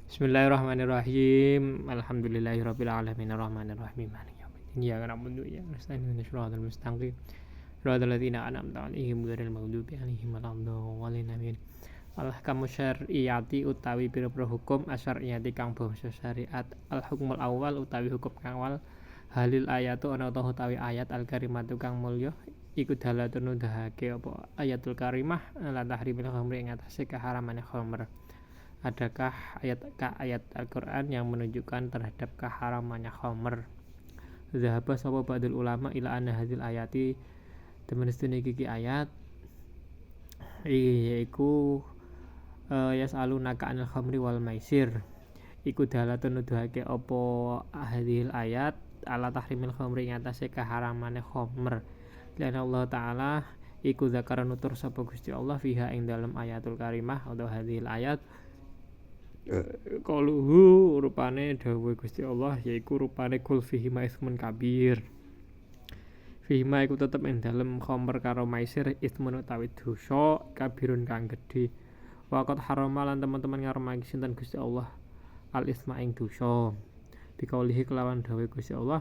Bismillahirrahmanirrahim. Alhamdulillahirabbil alamin arrahmanirrahim maliki yaumiddin. Iyyaka na'budu wa iyyaka nasta'in ihdinas siratal mustaqim. Siratal ladzina an'amta 'alaihim ghairil maghdubi 'alaihim waladdallin. Amin. Al-ahkamu syar'iyyati utawi pira-pira hukum asyariyati kang bangsa syariat. Al-hukmul awal utawi hukum kang awal. Halil ayatu ana utawi ayat al-karimatu kang mulya iku dalatun nuduhake apa ayatul karimah lan tahrimil khamri ing atase keharamane khamr. Adakah ayat Al-Quran yang menunjukkan terhadap keharamannya khamr? Zahaba sapa ba'dul ulama ila anna hadil ayati temen sedene iki ayat yaiku yas'alunaka anil khamri wal maisir iku dalatun nuduhake apa hadil ayat ala tahrimil khamri ing atase keharamane khamr. Lan Allah taala iku zakara nutur sapa Gusti Allah fiha ing dalam ayatul karimah atau hadil ayat qaluhu rupane dawuh Gusti Allah yaiku rupane kul fihi ma ismun kabir. Fihi ma iku tetep ing dalem khamr karo maisir ismun utawi dosa kabirun kang gedhe. Waqat harama lan teman-teman ngaramake sinten Gusti Allah al isma ing dosa. Bikaulihi kelawan dawuh Gusti Allah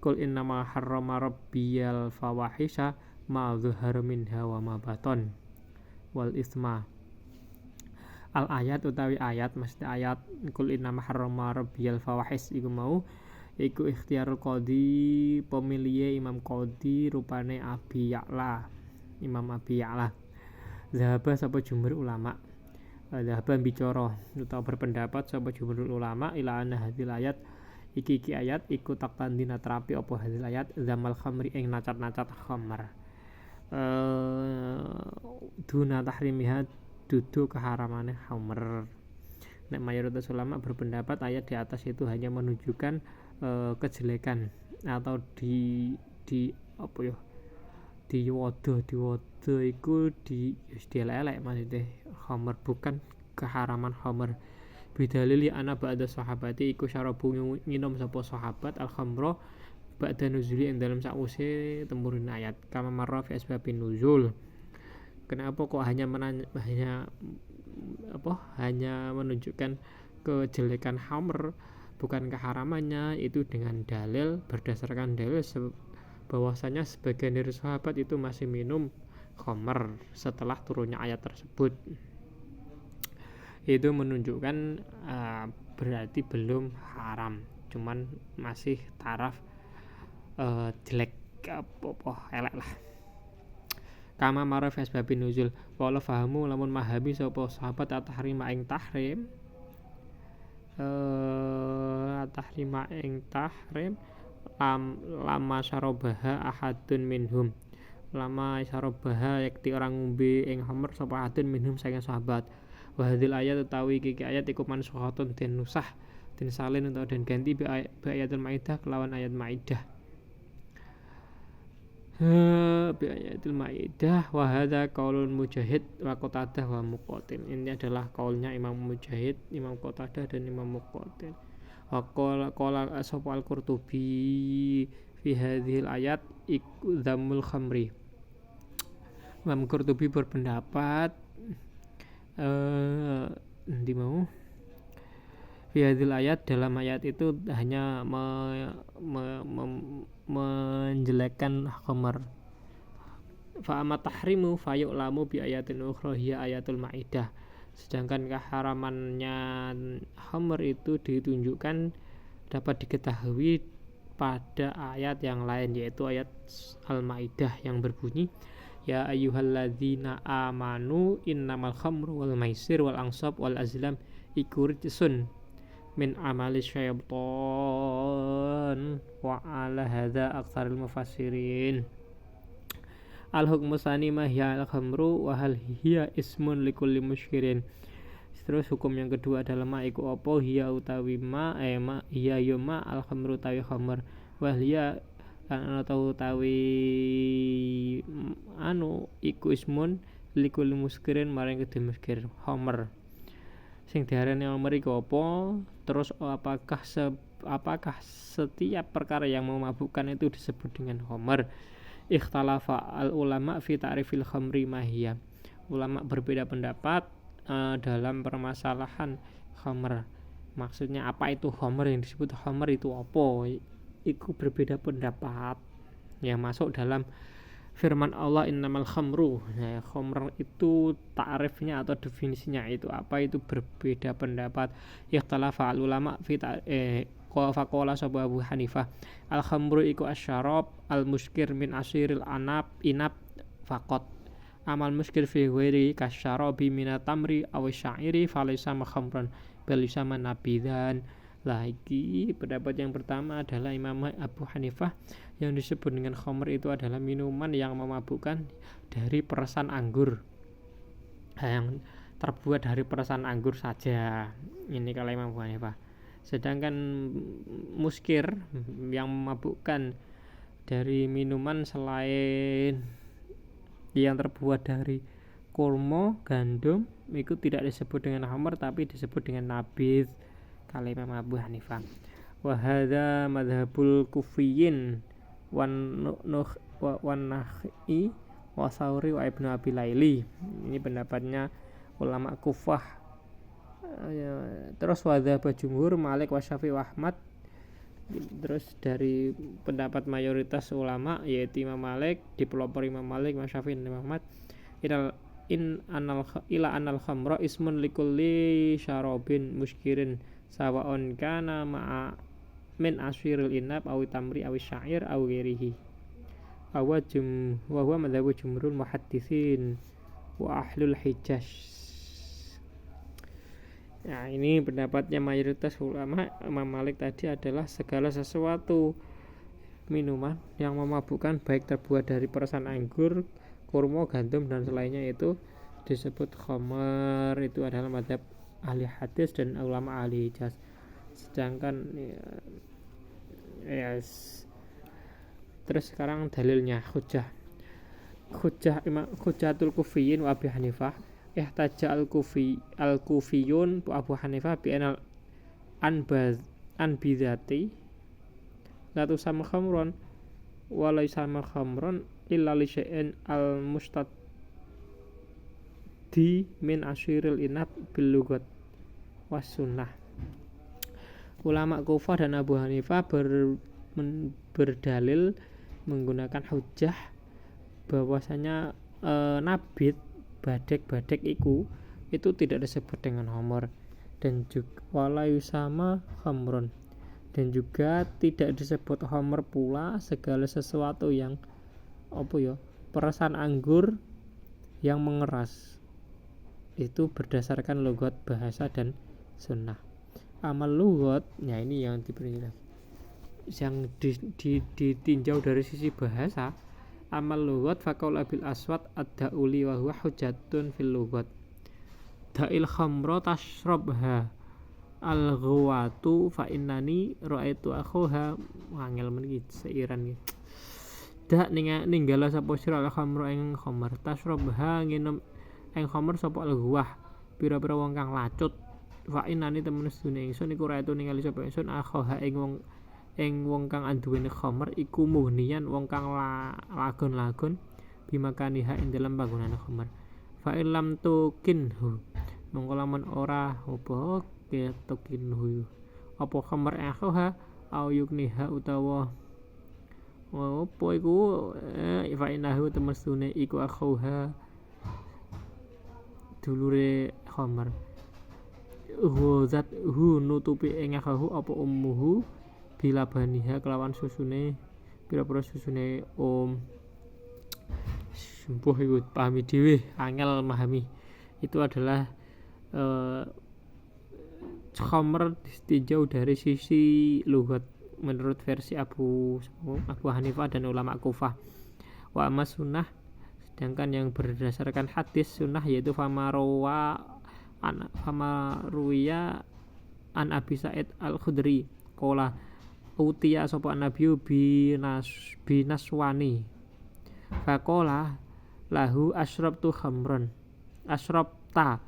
kul innama harrama rabbiyal fawahisha ma dzahara minha wa ma baton wal isma. Al ayat utawi ayat mesti ayat kul inna harrama rabbiyal fawahis iku mau iku ikhtiarul qadhi pemilihe Imam Qadhi rupane Imam Abi Ya'la. Zahaba sapa jumhur ulama zahaba bicara utawa berpendapat sapa jumhur ulama ila anna hadil ayat iki ayat iku taktandina terapi apa hadil ayat zamal khamri ing nacat-nacat khamr duna tahrimiha dudu keharamane khamr. Nek mayoritas ulama berpendapat ayat di atas itu hanya menunjukkan kejelekan atau di apa ya diwodo iku di elek maksudnya khamr bukan keharaman khamr. Bidalil ana ba'da sahabati iku syarabu nginum sapa sahabat al khamra ba'da nuzuli ing dalam sause temurun ayat kama marra fi asbabin nuzul. Kenapa kok hanya menunjukkan kejelekan khamr bukan keharamannya? Itu dengan dalil berdasarkan dalil bahwasanya sebagian dari sahabat itu masih minum khamr setelah turunnya ayat tersebut. Itu menunjukkan berarti belum haram, cuman masih taraf jelek elek lah. Kama maraf asbabin nuzul wala fahamu lamun mahami sapa sahabat at-tahrima ing tahrim lama syarabaha ahadun minhum lama syarabaha yakti orang ngombe ing khamr sapa ahadun minhum saking sahabat. Wa hadil ayat utawi iki ayat iku mansukhatun den nusah den salin utawa den ganti bi ayatul maidah kelawan ayat maidah bi ayatul maidah. Wa hadza qaulun mujahid wa qatadah wa muqatil. Ini adalah qaulnya Imam Mujahid, Imam Qatadah dan Imam Muqatil. Wa qala sapa al-Qurtubi fi hadhil ayat iku dhammul khamri. Imam Qurtubi berpendapat nanti mau fi hadhil ayat dalam ayat itu hanya menjelekkan khamr. Fa amma tahrimu fa yu'lamu bi ayatin ukhra hiya ayatul maidah. Sedangkan keharamannya khamr itu ditunjukkan dapat diketahui pada ayat yang lain yaitu ayat Al-Maidah yang berbunyi ya ayyuhalladzina amanu innamal khamru wal maisir wal ansab wal azlam iku rijsun min amali syaitan wa ala hadza aktsarul mufassirin. Al hukmu tsani ma hiya al khamru wa hal hiya ismun likulli muskirin. Terus hukum yang kedua adalah ma iku apa hiya utawi ma hiya yuma al khamru utawi khamr wa hiya lan utawi iku ismun likulli muskirin maring kedhe muskir khamr. Sing diarani khamr iku apa? Terus apakah setiap perkara yang memabukkan itu disebut dengan khamr? Ikhtalafa al ulama fi ta'rifil khamri mahiyya. Ulama berbeda pendapat dalam permasalahan khamr. Maksudnya apa itu khamr, yang disebut khamr itu apa? Iku berbeda pendapat yang masuk dalam firman Allah innamal khamru. Nah, khamr itu ta'rifnya atau definisinya itu apa, itu berbeda pendapat. Ikhtalafa ulama fi faqala sapa Abu Hanifah al khamru iku asyarab al muskir min asiril inab faqat. Amal muskir fi ghairi kasyarabi minat tamri aw syairi falaysa khamran bal yusama nabidan. Lagi pendapat yang pertama adalah Imam Abu Hanifah, yang disebut dengan khamr itu adalah minuman yang memabukkan dari peresan anggur, yang terbuat dari peresan anggur saja. Ini kalau Imam Abu Hanifah. Sedangkan muskir yang memabukkan dari minuman selain yang terbuat dari kurma, gandum, itu tidak disebut dengan khamr tapi disebut dengan nabidh kali Imam Abu Hanifah. Wa hadza madhabul kufiyyin wan nahi wa sauri wa ibnu abi laili. Ini pendapatnya ulama Kufah. Terus wa dzhaba jumhur Malik wa Syafi'i wa Ahmad. Terus dari pendapat mayoritas ulama yaitu Imam Malik, dipelopor Imam Malik, Imam Syafi'i dan Imam Ahmad, ila anal khamra ismun likulli syarabin muskirin sawa'un kana ma'a min asyril inab aw tamri aw syair aw ghairihi wa huwa madhabu jumhurul muhadditsin wa ahlul hijaz. Nah, ini pendapatnya mayoritas ulama. Imam Malik tadi adalah segala sesuatu minuman yang memabukkan baik terbuat dari peresan anggur, kurma, gandum dan selainnya itu disebut khamar. Itu adalah madhab ahli hadis dan ulama ahli hijaz. Sedangkan terus sekarang dalilnya hujjatul kufiyyin wa Abi Hanifah. Ihtaja al-kufiyun Abu Hanifah bi an bidati la tusama khamron wa laysa khamron illa li syai'in al-mustaddi min asyiril inab bil lughat was sunnah. Ulama Kufah dan Abu Hanifah berdalil menggunakan hujjah bahwasanya nabit badek itu tidak disebut dengan khamr, dan juga wala yusama khamron, dan juga tidak disebut khamr pula segala sesuatu yang peresan anggur yang mengeras. Itu berdasarkan logat bahasa dan sunnah. Amal logat, ya ini yang diperinci yang ditinjau dari sisi bahasa. Amal lughat faqaul abil aswad ad-dauli wa huwa hujjatun fil lughat. Da'il khamra tashrabha al-ghawatu fa innani ra'aitu akhuha wangel meniki seiran iki. Da ninggala sapa sira al-khamra ing khamar tashrabha nginem ing khamar sapa al-ghawah pira-pira wong kang lacut. Fa innani temen sedune ingsun iku ra'aitu ningali sapa ingsun akhuha ing wong kang anduweni khamr iku muhnian wong kang lagon-lagon bimakaniha ing dalam panggonan khamr. Fa illam tukinhu mongko lamun ora apa tukinhu apa khamr akhuha au yukniha utawa apa iku fa inahu temesune iku akhuha dulure khamr zat nutupi ing akhuhu apa ummuhu bila baniha kelawan susune pira-pira susune sembuh iku pahami dhewe angel memahami. Itu adalah khamr ditinjau dari sisi lughat menurut versi Abu Hanifah dan ulama Kufah. Wa amma sunnah, sedangkan yang berdasarkan hadis sunnah yaitu famaruya an Abi Sa'id al-Khudri qala utiya sapa nabiyu binaswani faqala lahu asyrabtu khamran asyrabta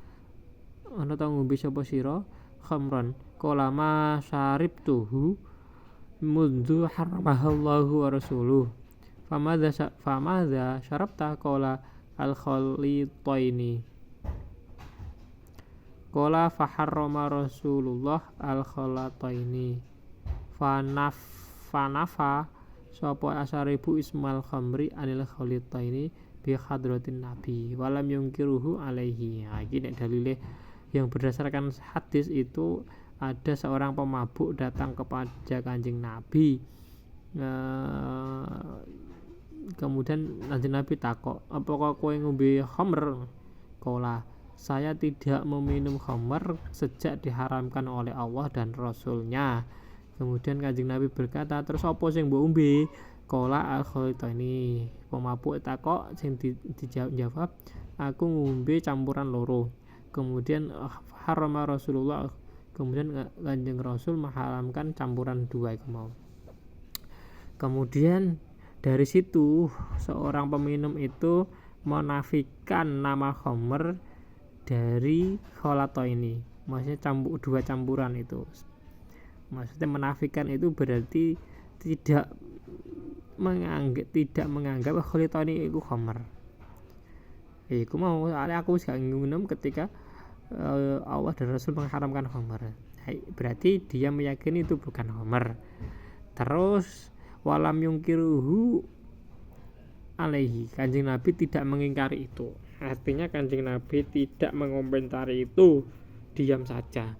ana ta ngombe sapa sira khamran qala ma syaribtuhu mundu haramahallahu wa rasuluh famadza syarabta qala al khalitaini Qala faharrama Rasulullah al-khalataini fanafa sapa asaribu ismal khamri anil khalataini bi hadratin nabi walam yungkiruhu alaihi. Nah, ini nek dalile yang berdasarkan hadis itu ada seorang pemabuk datang kepada Kanjeng Nabi. Kemudian Kanjeng Nabi takok, apakah kowe ngombe khamr? Qala, saya tidak meminum khamr sejak diharamkan oleh Allah dan Rasulnya. Kemudian Kanjeng Nabi berkata, terus apa sing mbok ombe? Qala al-khalitaini. Pemabuk takok sing dijawab, aku ngombe campuran loro. Kemudian harama Rasulullah, kemudian Kanjeng Rasul mengharamkan campuran dua itu mau. Kemudian dari situ seorang peminum itu menafikan nama khamr dari khalato ini, maksudnya dua campuran itu. Maksudnya menafikan itu berarti tidak menganggap khalato ini itu khamr. Iku mau aku gak minum ketika Allah dan Rasul mengharamkan khamr. Berarti dia meyakini itu bukan khamr. Terus walam yungkiruhu alaihi, Kanjeng Nabi tidak mengingkari itu. Artinya Kanjeng Nabi tidak mengomentari itu, diam saja.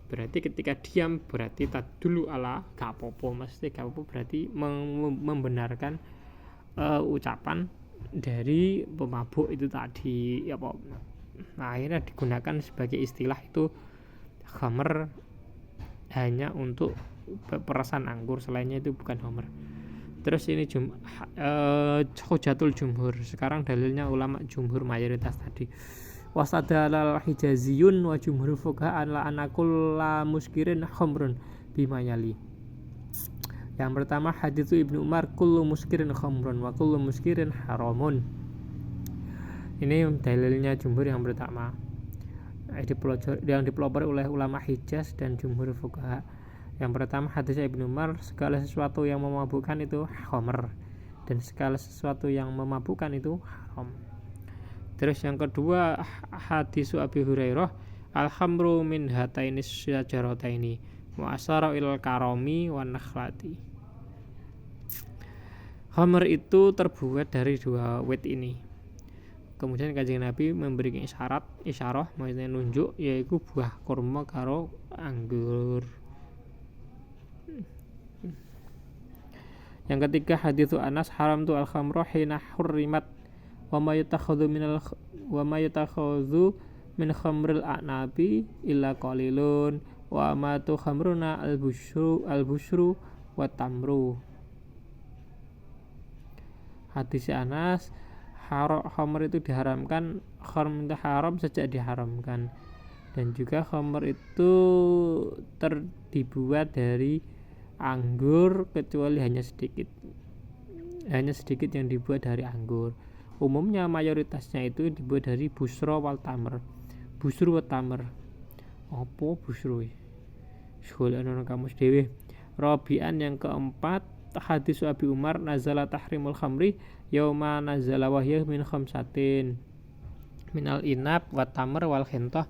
Berarti ketika diam berarti tadulu ala gak apa-apa, mesti gak apa-apa berarti membenarkan ucapan dari pemabuk itu tadi apa. Nah, akhirnya digunakan sebagai istilah itu khamr hanya untuk perasan anggur, selainnya itu bukan khamr. Terus ini hujatul jumhur. Sekarang dalilnya ulama jumhur mayoritas tadi. Wasadalal hijaziyun wa jumhur fuqaha ala anakul la muskirin khamrun bimayali. Yang pertama hadits Ibnu Umar kullu muskirin khamrun wa kullu muskirin haramun. Ini dalilnya jumhur yang pertama. Yang dipelopori oleh ulama Hijaz dan jumhur fuqaha. Yang pertama hadis Ibnu Umar, segala sesuatu yang memabukkan itu khamr dan segala sesuatu yang memabukkan itu haram. Terus yang kedua hadis Abi Hurairah, al-khamru min hataini syajarataini wa asara ilal karami wan nakhlati. Khamr itu terbuat dari dua wit ini. Kemudian Kanjeng Nabi memberikan isyarah maksudnya nunjuk, yaitu buah kurma karo anggur. Yang ketiga hadits Anas haram tu al-khamru hina hurrimat wa ma yatakhadhu min khamril a'nabi illa qalilun wa ma tu khamruna al-bushru wa tamru. Hadis Anas khamr itu diharamkan, khamr itu haram sejak diharamkan, dan juga khamr itu dibuat dari anggur kecuali hanya sedikit yang dibuat dari anggur. Umumnya mayoritasnya itu dibuat dari busra wal tamr. Busru wa tamr. Apa busru? Sekolah nang kamus dhewe. Rabi'an yang keempat hadis Abi Umar nazala tahrimul khamri yauma nazala wahya min khamsatin minal inab wa tamr wal khintah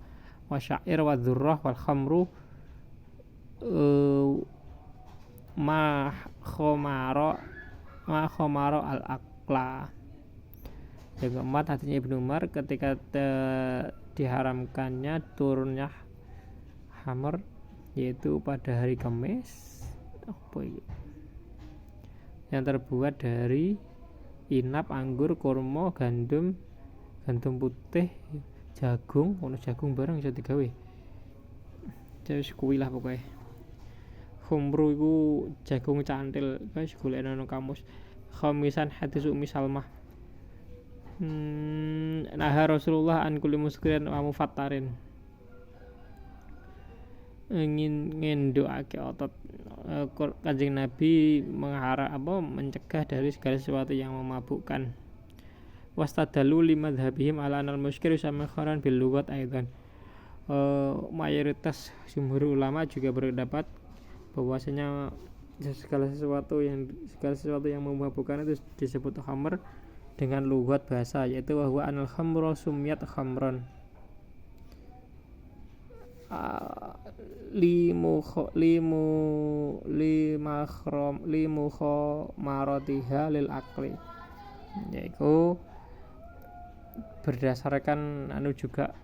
wa syair wa dzurrah wal khamru ma khomaro al-aqla. Yang keempat hadisnya Ibnu Umar ketika diharamkannya turunnya khamr yaitu pada hari Kamis yang terbuat dari inap, anggur, kurma, gandum putih, jagung bareng bisa digawe. Terus kuwi lah pokoknya. Khumru iku jagung cantil, guys golekno nang kamus. Khamisan hadis Ummi Salmah. Nah Rasulullah an kulli muskirin wa mufattarin. Ingin ngendokake otot. Kanjeng Nabi mencegah dari segala sesuatu yang memabukkan. Wastadalu limadhabihim ala anal muskir sama kharan bil lughat aidan. Mayoritas jumhur ulama juga berpendapat bahwasanya segala sesuatu yang memabukkan itu disebut khamr dengan lughat bahasa, yaitu bahwa anal khamru sumiyat khamron. Limukhomaratiha lil akli, yaiku berdasarkan juga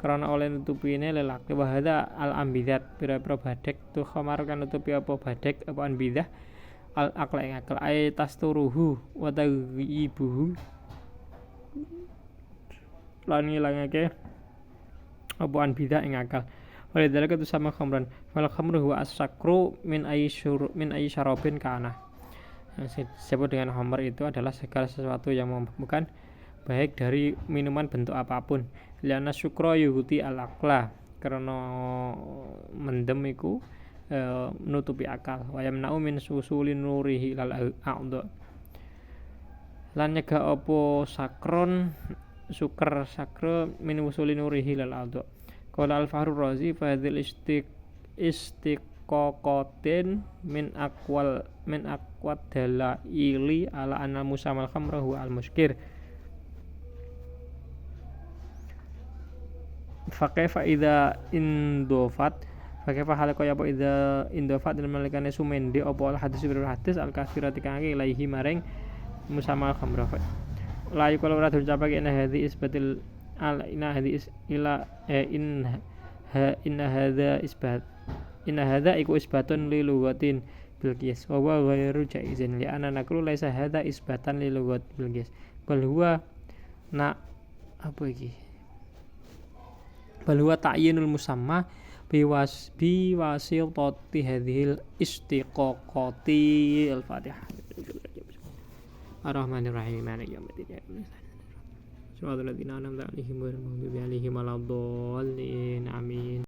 karena oleh nutupine lil akli. Wa hadza al ambidat pira-pira badek tu khamar kan nutupi apa badek apa ambidah al akla ing akal ay tasturuhu wa taghibuhu lan ngilangake apa ambidah ing akal. Walidhalika tu sama khamran fal khamru huwa as-sakru min ayyi syarabin kana. Disebut dengan khamr itu adalah segala sesuatu yang memabukkan baik dari minuman bentuk apapun. Liana syukra yuhuti al-aqla, karena mendem iku menutupi akal. Wa yamna'u min susulin nurihi lal a'dha. Lan nyegah apa sakron sakra min usulin nurihi lal a'dha. Qala al-Fahru Razi fa hadzal istiqaqatin min aqwad dalaili ala anna musamal khamra huwa al-muskir. Fakaifa idza indofat fakaifa hal kaya apa idza indofat dan malikane sumende apa al hadis al-katsirati kang ilaihi maring musamal khamra. Layu kalau ora diucapake inna hadhi isbatil al inna hadhi ila inna hadza iku isbatun li lughatin bil qiyas wa huwa ghairu jaizin li anna nakru laisa hadza isbatan li lughat bil qiyas bal huwa apa iki bal huwa ta'yinul musamma biwasitati hadhil istiqaqati. Al-Fatihah. Ar-Rahmanir-Rahim. Maliki yaumiddin. Shiratal ladzina an'amta 'alaihim ghairil maghdubi 'alaihim waladdallin. Amin.